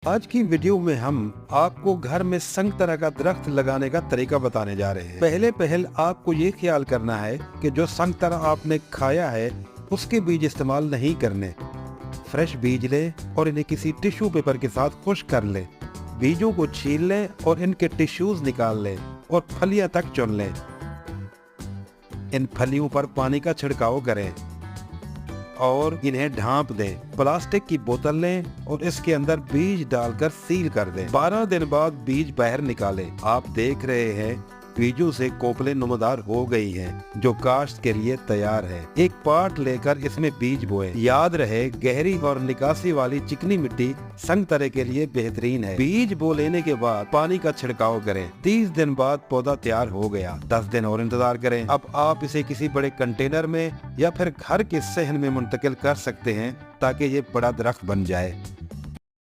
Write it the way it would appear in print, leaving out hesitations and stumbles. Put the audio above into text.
आज की वीडियो में हम आपको घर में संगतरा का दरख्त लगाने का तरीका बताने जा रहे हैं। पहले आपको ये ख्याल करना है कि जो संगतरा आपने खाया है उसके बीज इस्तेमाल नहीं करने। फ्रेश बीज लें और इन्हें किसी टिश्यू पेपर के साथ खुश्क कर लें। बीजों को छील लें और इनके टिश्यूज निकाल लें और फलियां तक चुन लें। इन फलियों पर पानी का छिड़काव करें और इन्हें ढांप दें। प्लास्टिक की बोतल लें और इसके अंदर बीज डालकर सील कर दें। 12 दिन बाद बीज बाहर निकालें। आप देख रहे हैं बीजों से कोपले नुमादार हो गई हैं, जो काश्त के लिए तैयार है। एक पाट लेकर इसमें बीज बोएं। याद रहे, गहरी और निकासी वाली चिकनी मिट्टी संगतरे के लिए बेहतरीन है। बीज बो लेने के बाद पानी का छिड़काव करें। 30 दिन बाद पौधा तैयार हो गया। 10 दिन और इंतजार करें। अब आप इसे किसी बड़े कंटेनर में या फिर घर के सहन में मुंतकिल कर सकते हैं ताकि ये बड़ा दरख्त बन जाए।